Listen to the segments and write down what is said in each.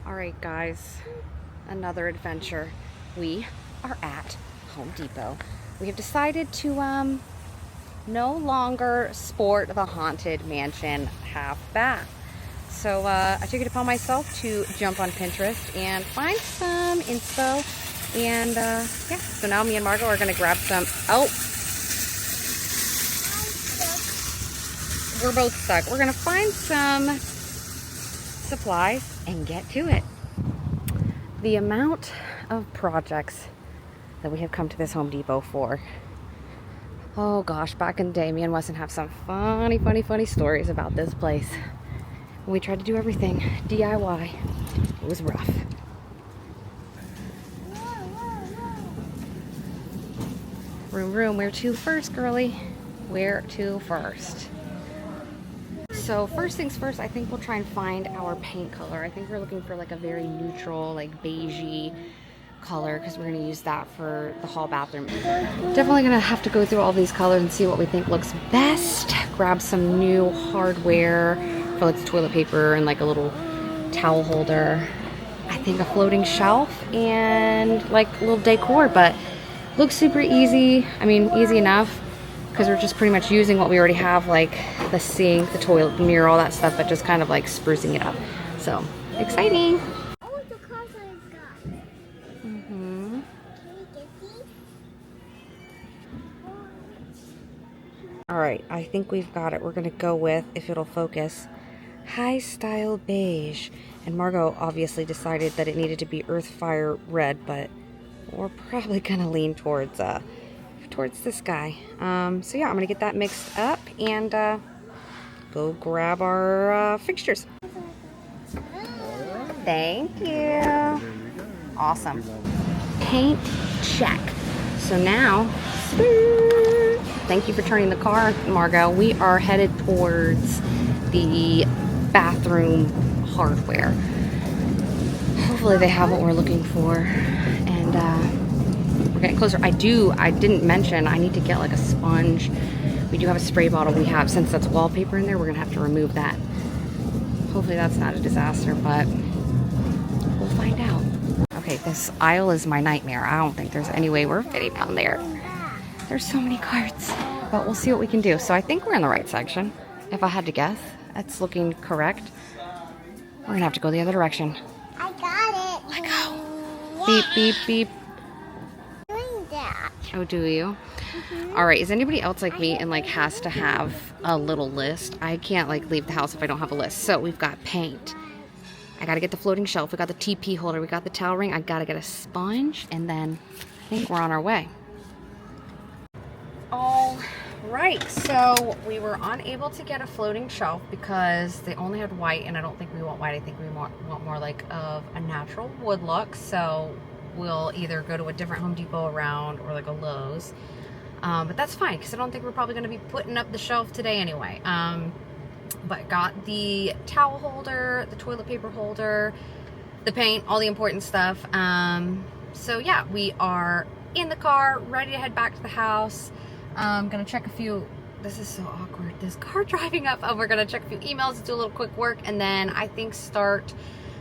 Alright guys, another adventure. We are at Home Depot. We have decided to no longer sport the Haunted Mansion half bath. So I took it upon myself to jump on Pinterest and find some inspo. And yeah, so now me and Margot are going to grab some. Oh, we're both stuck. We're going to find some supplies and get to it. The amount of projects that we have come to this Home Depot for. Oh gosh, back in the day, me and Weston have some funny stories about this place. We tried to do everything DIY. It was rough. Room, where to first, girly? Where to first? So first things first, I think we'll try and find our paint color. I think we're looking for like a very neutral, like beigey color, because we're going to use that for the hall bathroom. Definitely going to have to go through all these colors and see what we think looks best. Grab some new hardware for like the toilet paper and like a little towel holder. I think a floating shelf and like a little decor, but looks super easy. I mean, easy enough, because we're just pretty much using what we already have, like the sink, the toilet, the mirror, all that stuff, but just kind of like sprucing it up. So, exciting! Oh, the cars I've got. Mm-hmm. Can we get these? Alright, I think we've got it. We're going to go with, if it'll focus, High Style Beige. And Margot obviously decided that it needed to be Earth Fire Red, but we're probably going to lean towards this guy. So yeah, I'm gonna get that mixed up and go grab our fixtures. Thank you. Awesome. Paint check. So now, thank you for turning the car, Margot. We are headed towards the bathroom hardware. Hopefully they have what we're looking for, and we're getting closer. I didn't mention, I need to get like a sponge. We do have a spray bottle. We have, since that's wallpaper in there, we're gonna have to remove that. Hopefully that's not a disaster, but we'll find out. Okay, this aisle is my nightmare. I don't think there's any way we're fitting down there. There's so many carts, but we'll see what we can do. So I think we're in the right section. If I had to guess, that's looking correct. We're gonna have to go the other direction. I got it. Let go. Yeah. Beep, beep, beep. Doing that. Oh, do you? All right, is anybody else like me and like has to have a little list? I can't like leave the house if I don't have a list. So we've got paint. I gotta get the floating shelf. We got the TP holder. We got the towel ring. I gotta get a sponge, and then I think we're on our way. All right, so we were unable to get a floating shelf because they only had white, and I don't think we want white. I think we want more like of a natural wood look. So we'll either go to a different Home Depot around or like a Lowe's. But that's fine, because I don't think we're probably going to be putting up the shelf today anyway. But got the towel holder, the toilet paper holder, the paint, all the important stuff. So yeah, we are in the car, ready to head back to the house. I'm going to check a few, this is so awkward, this car driving up. We're going to check a few emails, do a little quick work, and then I think start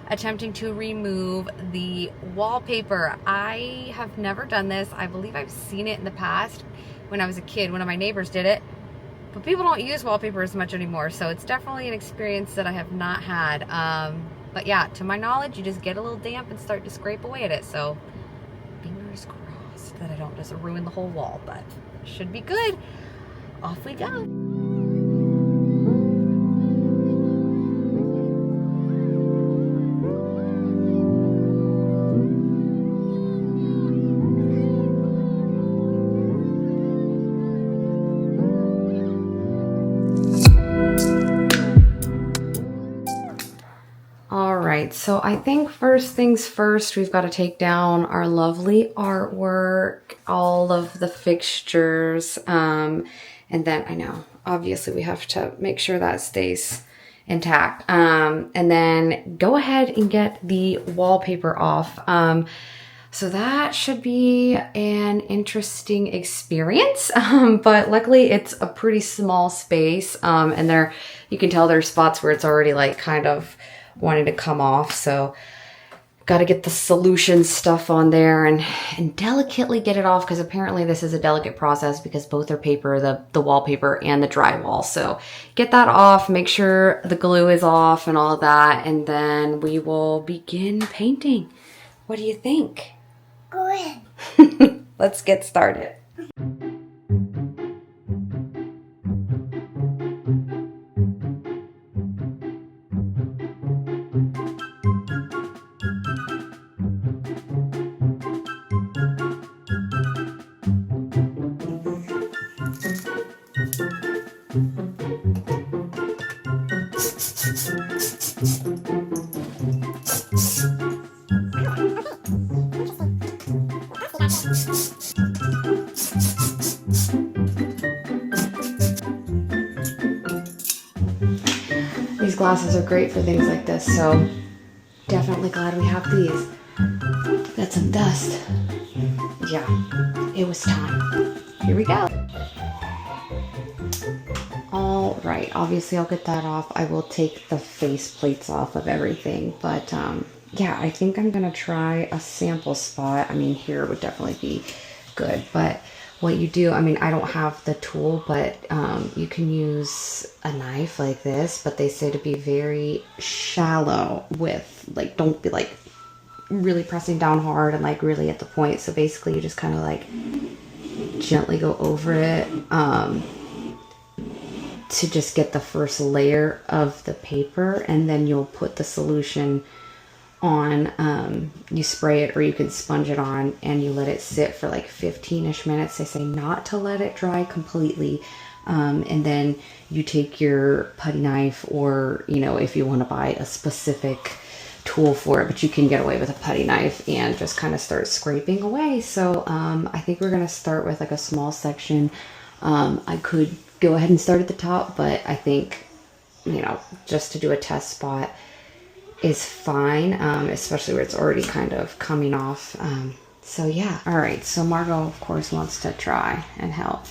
attempting to remove the wallpaper. I have never done this. I believe I've seen it in the past when I was a kid. One of my neighbors did it, but people don't use wallpaper as much anymore, so it's definitely an experience that I have not had. But yeah, to my knowledge, you just get a little damp and start to scrape away at it. So fingers crossed that I don't just ruin the whole wall, but should be good. Off we go. Alright, so I think first things first, we've got to take down our lovely artwork, all of the fixtures, and then, I know, obviously we have to make sure that stays intact, and then go ahead and get the wallpaper off. So that should be an interesting experience, but luckily it's a pretty small space, and you can tell there's spots where it's already like kind of wanting to come off. So Got to get the solution stuff on there and delicately get it off, because apparently this is a delicate process because both are paper, the wallpaper and the drywall. So get that off, make sure the glue is off and all of that, and then we will begin painting. What do you think? Good. Let's get started. These glasses are great for things like this, so definitely glad we have these. Got some dust. Yeah, it was time. Here we go. All right, obviously I'll get that off. I will take the face plates off of everything, but yeah, I think I'm gonna try a sample spot. I mean, here would definitely be good, but what you do, I mean, I don't have the tool, but you can use a knife like this, but they say to be very shallow with, like, don't be like really pressing down hard and like really at the point. So basically you just kind of like gently go over it to just get the first layer of the paper, and then you'll put the solution on. You spray it or you can sponge it on, and you let it sit for like 15-ish minutes. They say not to let it dry completely, and then you take your putty knife, or you know, if you want to buy a specific tool for it, but you can get away with a putty knife and just kind of start scraping away. So I think we're gonna start with like a small section. I could go ahead and start at the top, but I think, you know, just to do a test spot is fine, especially where it's already kind of coming off. So yeah. All right, so Margot of course wants to try and help.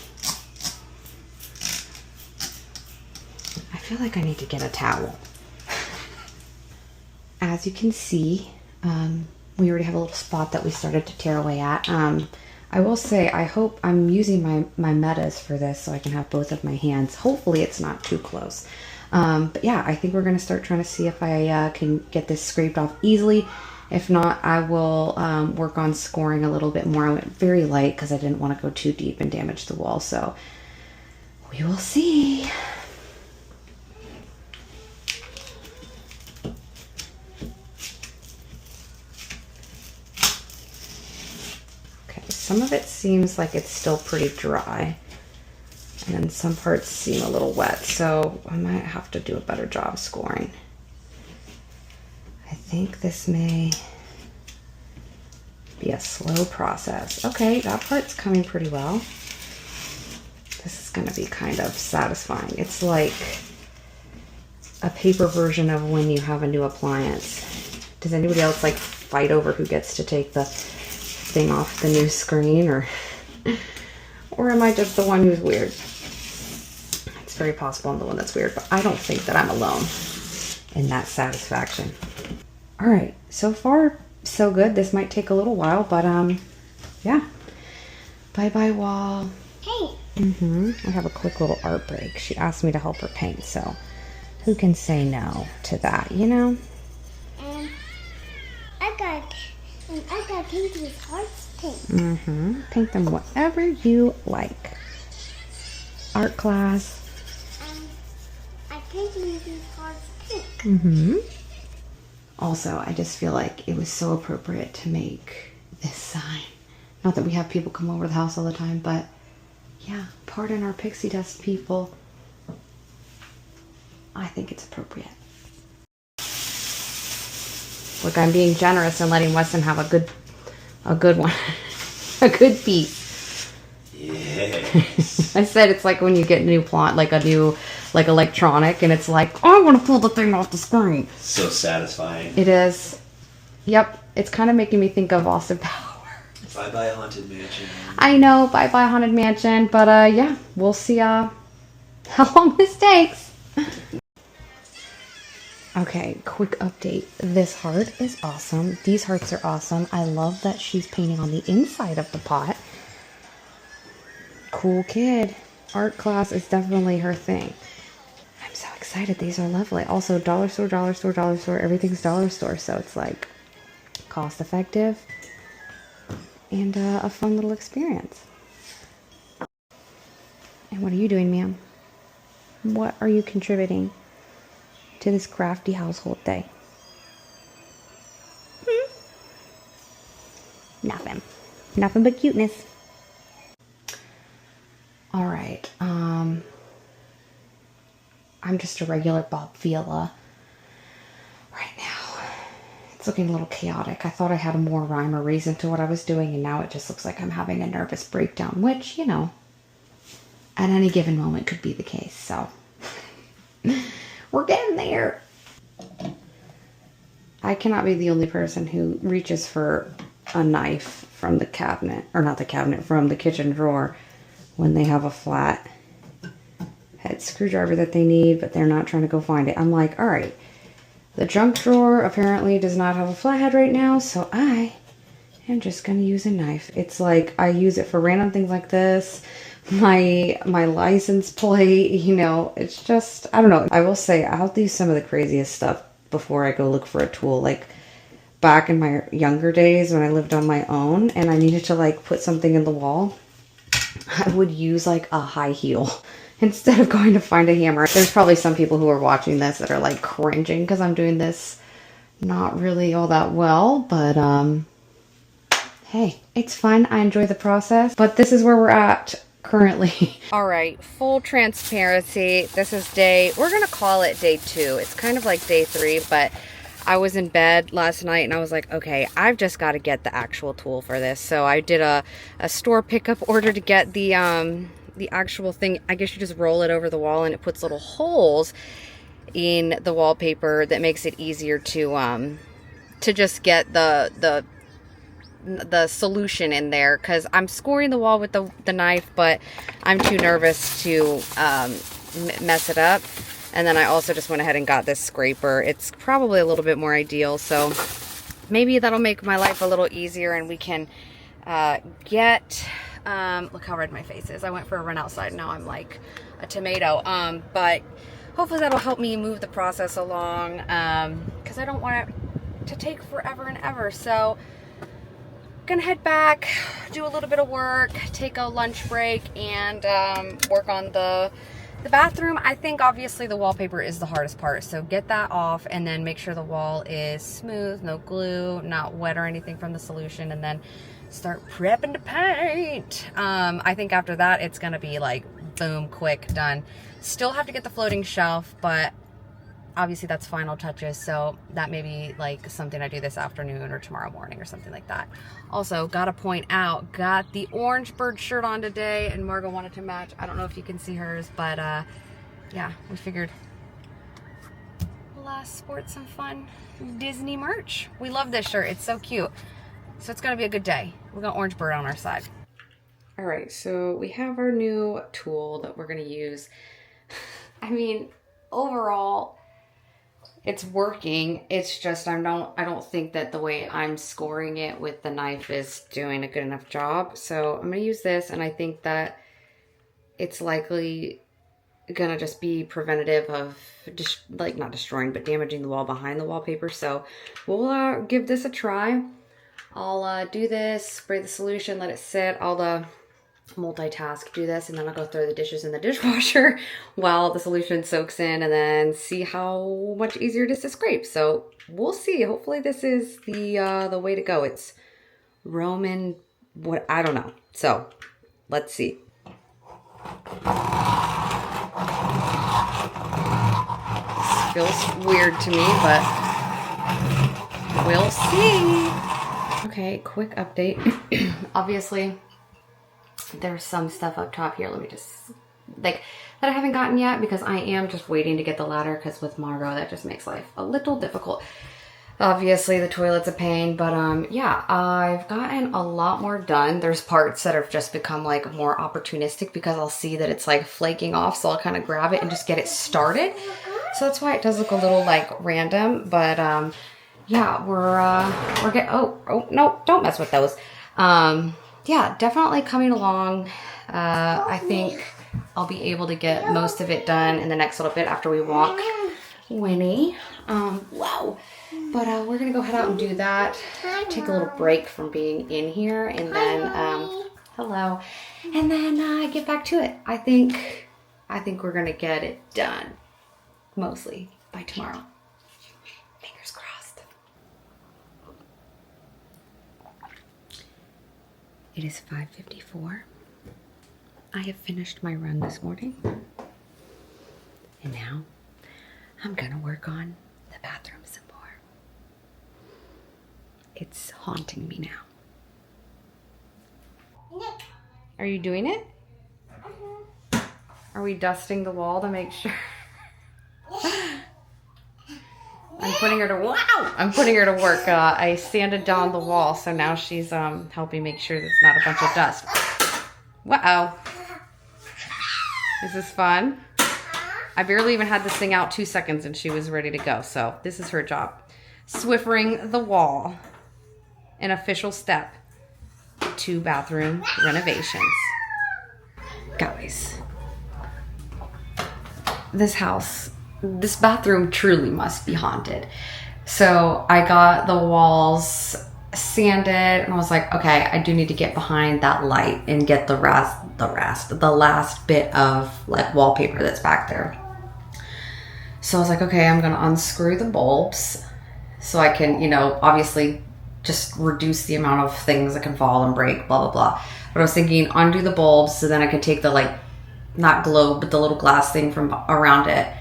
I feel like I need to get a towel. As you can see, we already have a little spot that we started to tear away at. I will say, I hope I'm using my metas for this so I can have both of my hands. Hopefully it's not too close. But yeah, I think we're going to start trying to see if I can get this scraped off easily. If not, I will work on scoring a little bit more. I went very light because I didn't want to go too deep and damage the wall. So we will see. Some of it seems like it's still pretty dry, and then some parts seem a little wet, so I might have to do a better job scoring. I think this may be a slow process. Okay, that part's coming pretty well. This is going to be kind of satisfying. It's like a paper version of when you have a new appliance. Does anybody else like fight over who gets to take the thing off the new screen, or am I just the one who's weird? It's very possible I'm the one that's weird, but I don't think that I'm alone in that satisfaction. All right, so far so good. This might take a little while, but yeah. Bye bye wall. Hey. I have a quick little art break. She asked me to help her paint, so who can say no to that, you know? I got paint these hearts pink. Paint them whatever you like. Art class. I painted these hearts pink. Also, I just feel like it was so appropriate to make this sign. Not that we have people come over the house all the time, but yeah, pardon our pixie dust people. I think it's appropriate. Look, I'm being generous and letting Weston have a good one. A good piece. Yes. I said it's like when you get a new plant, like a new, like electronic, and it's like, oh, I want to pull the thing off the screen. So satisfying. It is. Yep. It's kind of making me think of Austin Powers. Bye bye Haunted Mansion. I know, bye bye Haunted Mansion, but yeah, we'll see how long this takes. Okay, quick update. This heart is awesome. These hearts are awesome. I love that she's painting on the inside of the pot. Cool kid. Art class is definitely her thing. I'm so excited. These are lovely. Also, dollar store, dollar store, dollar store. Everything's dollar store. So it's like cost effective and a fun little experience. And what are you doing, ma'am? What are you contributing to this crafty household day? Nothing. Nothing but cuteness. All right. I'm just a regular Bob Vila right now. It's looking a little chaotic. I thought I had a more rhyme or reason to what I was doing, and now it just looks like I'm having a nervous breakdown, which, you know, at any given moment could be the case. So we're getting there. I cannot be the only person who reaches for a knife from the cabinet, or not the cabinet, from the kitchen drawer when they have a flat head screwdriver that they need, but they're not trying to go find it. I'm like, all right, the junk drawer apparently does not have a flathead right now, so I am just going to use a knife. It's like I use it for random things like this, my license plate, you know, it's just, I don't know. I will say I'll do some of the craziest stuff before I go look for a tool. Like back in my younger days when I lived on my own and I needed to like put something in the wall, I would use like a high heel instead of going to find a hammer. There's probably some people who are watching this that are like cringing because I'm doing this not really all that well, but hey, it's fun. I enjoy the process, but this is where we're at currently. All right, full transparency. This is we're gonna call it day 2. It's kind of like day 3, but I was in bed last night and I was like, okay, I've just got to get the actual tool for this. So I did a store pickup order to get the actual thing. I guess you just roll it over the wall and it puts little holes in the wallpaper that makes it easier to just get the solution in there, because I'm scoring the wall with the knife, but I'm too nervous to mess it up. And then I also just went ahead and got this scraper. It's probably a little bit more ideal, so maybe that'll make my life a little easier and we can get look how red my face is. I went for a run outside, now I'm like a tomato. But hopefully that'll help me move the process along, because I don't want it to take forever and ever. So gonna head back, do a little bit of work, take a lunch break, and work on the bathroom. I think obviously the wallpaper is the hardest part, so get that off and then make sure the wall is smooth, no glue, not wet or anything from the solution, and then start prepping to paint. I think after that it's gonna be like boom, quick, done. Still have to get the floating shelf, but obviously that's final touches, so that may be like something I do this afternoon or tomorrow morning or something like that. Also, gotta point out, got the orange bird shirt on today, and Margot wanted to match. I don't know if you can see hers, but yeah, we figured we'll sport some fun Disney merch. We love this shirt, it's so cute. So it's gonna be a good day. We got orange bird on our side. All right, so we have our new tool that we're gonna use. I mean, overall, it's working. It's just I don't think that the way I'm scoring it with the knife is doing a good enough job. So I'm gonna use this, and I think that it's likely gonna just be preventative of like not destroying but damaging the wall behind the wallpaper. So we'll give this a try. I'll do this, spray the solution, let it sit. I'll multitask, do this, and then I'll go throw the dishes in the dishwasher while the solution soaks in, and then see how much easier it is to scrape. So we'll see. Hopefully this is the way to go. It's Roman, what, I don't know. So let's see. This feels weird to me, but we'll see. Okay, quick update. Obviously there's some stuff up top here. Let me just, like, that I haven't gotten yet because I am just waiting to get the ladder, because with Margot that just makes life a little difficult. Obviously the toilet's a pain, but yeah, I've gotten a lot more done. There's parts that have just become like more opportunistic because I'll see that it's like flaking off, so I'll kind of grab it and just get it started. So that's why it does look a little like random, but yeah, we're getting, oh no, don't mess with those. Yeah, definitely coming along. I think I'll be able to get most of it done in the next little bit after we walk Winnie. Wow. But we're gonna go head out and do that. Take a little break from being in here, and then hello, and then get back to it. I think we're gonna get it done mostly by tomorrow. Fingers crossed. It is 5:54. I have finished my run this morning, and now I'm gonna work on the bathroom some more. It's haunting me now. Are you doing it? Are we dusting the wall to make sure? I'm putting her to work. I sanded down the wall, so now she's helping make sure there's not a bunch of dust. Uh-oh. Is this fun? I barely even had this thing out 2 seconds and she was ready to go. So this is her job. Swiffering the wall. An official step to bathroom renovations. Guys, this bathroom truly must be haunted. So I got the walls sanded and I was like, okay, I do need to get behind that light and get the last bit of like wallpaper that's back there. So I was like, okay, I'm gonna unscrew the bulbs so I can, you know, obviously just reduce the amount of things that can fall and break, blah, blah, blah. But I was thinking undo the bulbs so then I could take the like, not globe, but the little glass thing from around it.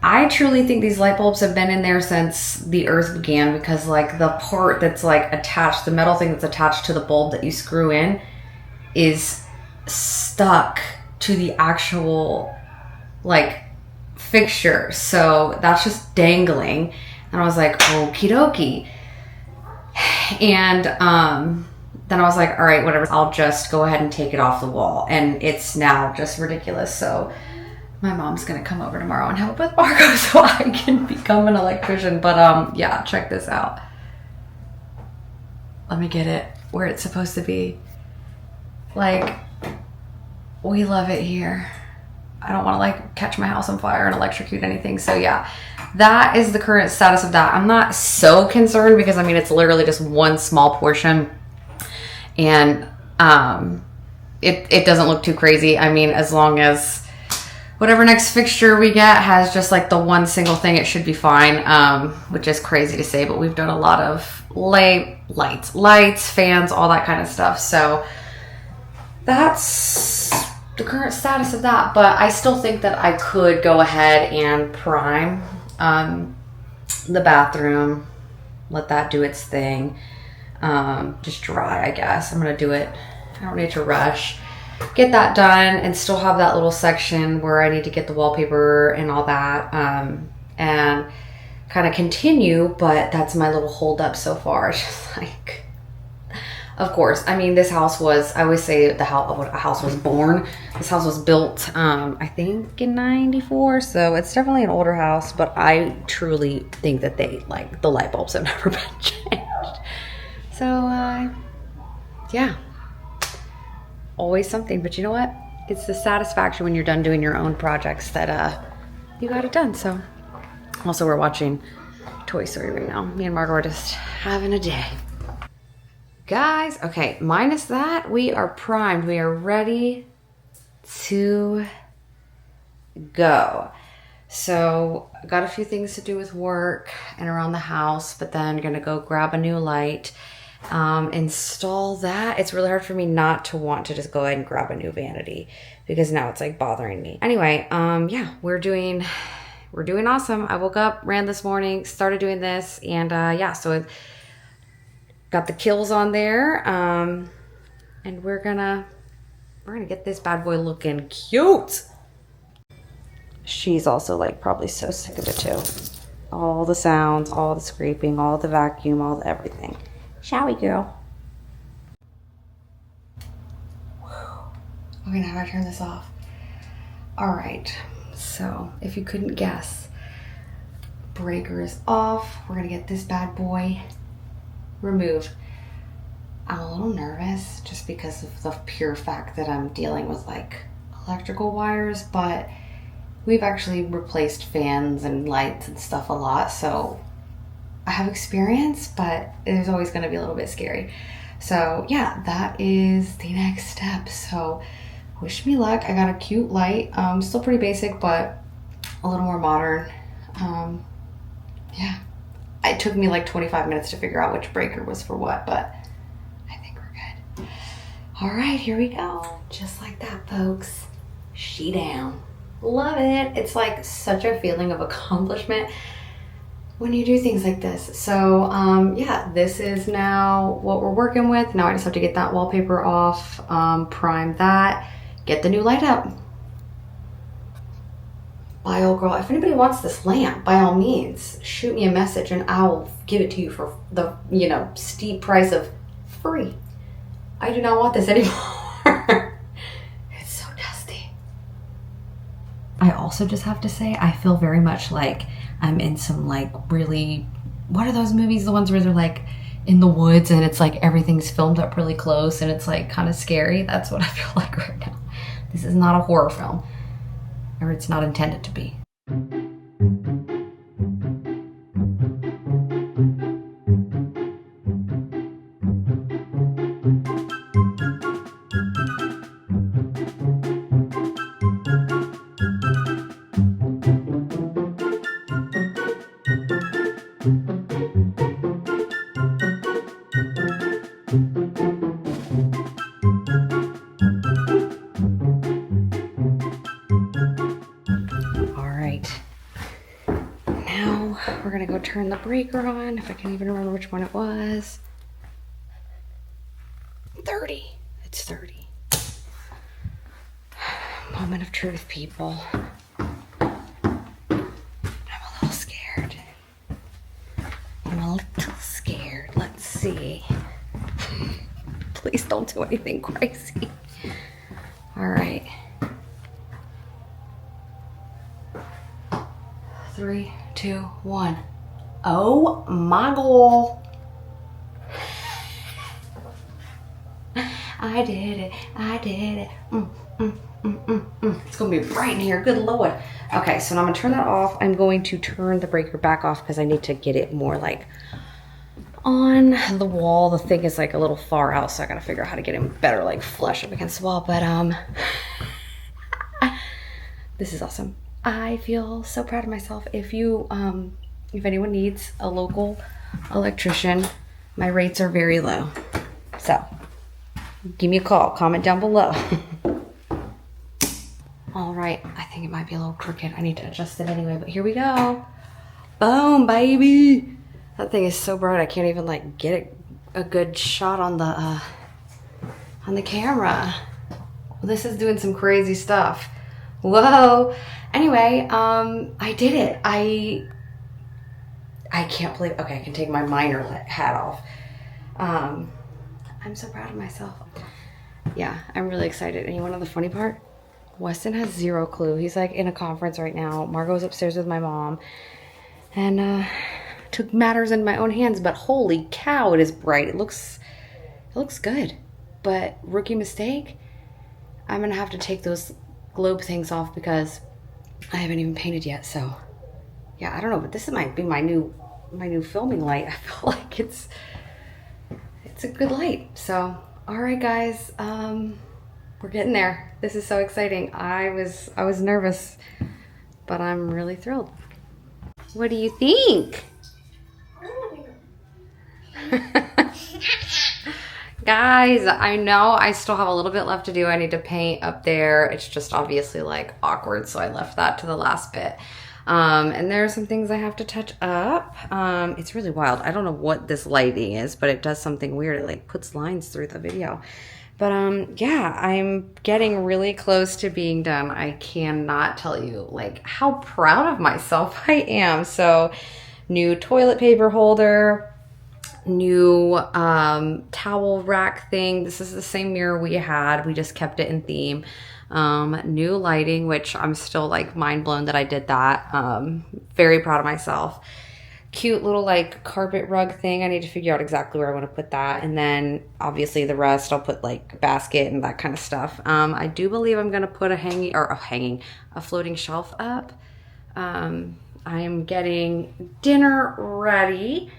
I truly think these light bulbs have been in there since the earth began, because like the part that's like attached, the metal thing that's attached to the bulb that you screw in is stuck to the actual like fixture. So that's just dangling. And I was like, okie dokie. And then I was like, all right, whatever. I'll just go ahead and take it off the wall. And it's now just ridiculous. So my mom's going to come over tomorrow and help with Marco so I can become an electrician. But yeah, check this out. Let me get it where it's supposed to be. Like, we love it here. I don't want to like catch my house on fire and electrocute anything. So yeah, that is the current status of that. I'm not so concerned because I mean, it's literally just one small portion and it doesn't look too crazy. I mean, as long as whatever next fixture we get has just like the one single thing, it should be fine. Which is crazy to say, but we've done a lot of lights, fans, all that kind of stuff. So that's the current status of that. But I still think that I could go ahead and prime the bathroom, let that do its thing, just dry, I guess. I'm gonna do it. I don't need to rush. Get that done and still have that little section where I need to get the wallpaper and all that, and kind of continue. But that's my little hold up so far. It's just like, of course, I mean, this house was, I always say a house was born. This house was built, I think in 94. So it's definitely an older house, but I truly think that the light bulbs have never been changed. So, yeah, always something. But you know what? It's the satisfaction when you're done doing your own projects that, you got it done. So also we're watching Toy Story right now. Me and Margot are just having a day. Guys, okay, minus that, we are primed. We are ready to go. So I got a few things to do with work and around the house, but then gonna go grab a new light, install that. It's really hard for me not to want to just go ahead and grab a new vanity because now it's like bothering me. Anyway, yeah, we're doing awesome. I woke up, ran this morning, started doing this, and yeah, so got the kills on there, and we're gonna get this bad boy looking cute. She's also like probably so sick of it too. All the sounds, all the scraping, all the vacuum, all the everything. Shall we, girl? Okay, now I turn this off. All right. So if you couldn't guess, breaker is off. We're gonna get this bad boy removed. I'm a little nervous just because of the pure fact that I'm dealing with like electrical wires, but we've actually replaced fans and lights and stuff a lot, so I have experience, but it is always gonna be a little bit scary. So yeah, that is the next step. So wish me luck. I got a cute light, still pretty basic, but a little more modern. Yeah, it took me like 25 minutes to figure out which breaker was for what, but I think we're good. All right, here we go. Just like that, folks. She down. Love it. It's like such a feeling of accomplishment when you do things like this. So yeah, this is now what we're working with. Now I just have to get that wallpaper off, prime that, get the new light up. Bye, old girl. If anybody wants this lamp, by all means, shoot me a message and I'll give it to you for the, you know, steep price of free. I do not want this anymore. It's so dusty. I also just have to say, I feel very much like I'm in some like really, what are those movies? The ones where they're like in the woods and it's like everything's filmed up really close and it's like kind of scary. That's what I feel like right now. This is not a horror film. Or it's not intended to be. We're gonna go turn the breaker on, if I can even remember which one it was. 30. It's 30. Moment of truth, people. I'm a little scared. I'm a little scared. Let's see. Please don't do anything crazy. All right. 3, 2, 1. Oh my God. I did it. I did it. It's gonna be bright in here. Good Lord. Okay, so now I'm gonna turn that off. I'm going to turn the breaker back off because I need to get it more like on the wall. The thing is like a little far out, so I gotta figure out how to get it better like flush up against the wall. But this is awesome. I feel so proud of myself. If you, if anyone needs a local electrician, my rates are very low. So give me a call, comment down below. All right, I think it might be a little crooked. I need to adjust it anyway, but here we go. Boom, baby. That thing is so bright, I can't even like get a good shot on the camera. Well, this is doing some crazy stuff. Whoa. Anyway, I did it. I can't believe, okay, I can take my miner hat off. I'm so proud of myself. Yeah, I'm really excited. And you want to know the funny part? Weston has zero clue. He's like in a conference right now. Margot's upstairs with my mom. And took matters in my own hands, but holy cow, it is bright. It looks good. But rookie mistake, I'm gonna have to take those globe things off because I haven't even painted yet. So yeah, I don't know, but this might be my new filming light. I feel like it's a good light. So all right, guys, we're getting there. This is so exciting. I was nervous, but I'm really thrilled. What do you think? Guys, I know I still have a little bit left to do. I need to paint up there. It's just obviously like awkward, so I left that to the last bit. And there are some things I have to touch up. It's really wild. I don't know what this lighting is, but it does something weird. It like puts lines through the video. But yeah, I'm getting really close to being done. I cannot tell you like how proud of myself I am. So new toilet paper holder, new towel rack thing. This is the same mirror we had. We just kept it in theme. New lighting, which I'm still like mind blown that I did that. Very proud of myself. Cute little like carpet rug thing. I need to figure out exactly where I want to put that. And then obviously the rest I'll put like a basket and that kind of stuff. I do believe I'm going to put a floating shelf up. I am getting dinner ready.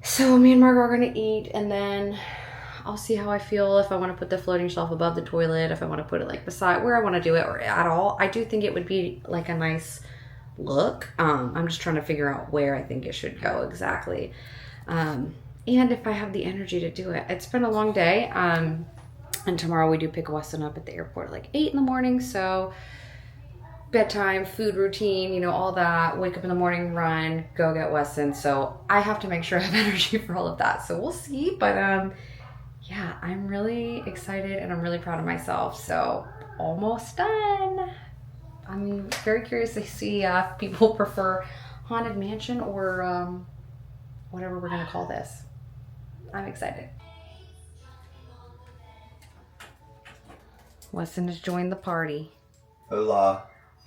So me and Margot are going to eat, and then I'll see how I feel if I want to put the floating shelf above the toilet, if I want to put it like beside where I want to do it, or at all. I do think it would be like a nice look. I'm just trying to figure out where I think it should go exactly. And if I have the energy to do it. It's been a long day. And tomorrow we do pick Weston up at the airport at like 8 in the morning. So bedtime, food routine, you know, all that. Wake up in the morning, run, go get Weston. So I have to make sure I have energy for all of that. So we'll see. But yeah, I'm really excited and I'm really proud of myself. So almost done. I'm very curious to see if people prefer Haunted Mansion or whatever we're going to call this. I'm excited. Weston has joined the party. Hola.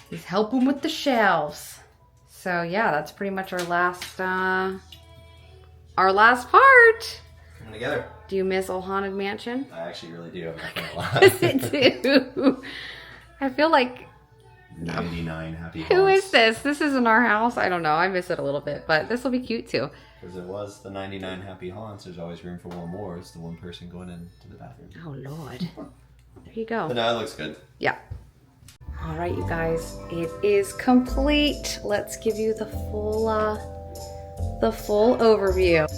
He's helping with the shelves. So yeah, that's pretty much our last part. Coming together. Do you miss old Haunted Mansion? I actually really do. I'm not gonna lie. Miss it too. I feel like 99 happy who haunts. is this? This isn't our house. I don't know. I miss it a little bit, but this will be cute too. Because it was the 99 happy haunts. There's always room for one more. It's the one person going into the bathroom. Oh Lord. There you go. But no, it looks good. Yeah. All right, you guys, it is complete. Let's give you the full overview.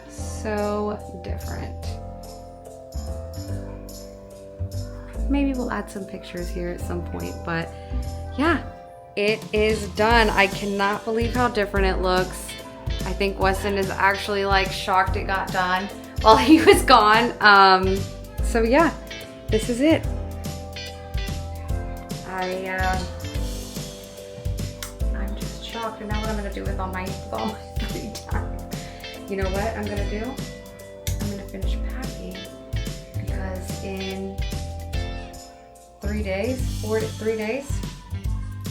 So different. Maybe we'll add some pictures here at some point, but yeah, it is done. I cannot believe how different it looks. I think Weston is actually like shocked it got done while he was gone. So yeah, this is it. I'm just shocked, and now what I'm gonna do with all my free time. You know what I'm gonna do? I'm gonna finish packing because in 3 days, 3 days,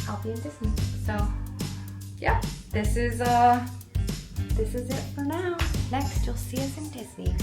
I'll be in Disney. So yeah, this is it for now. Next, you'll see us in Disney.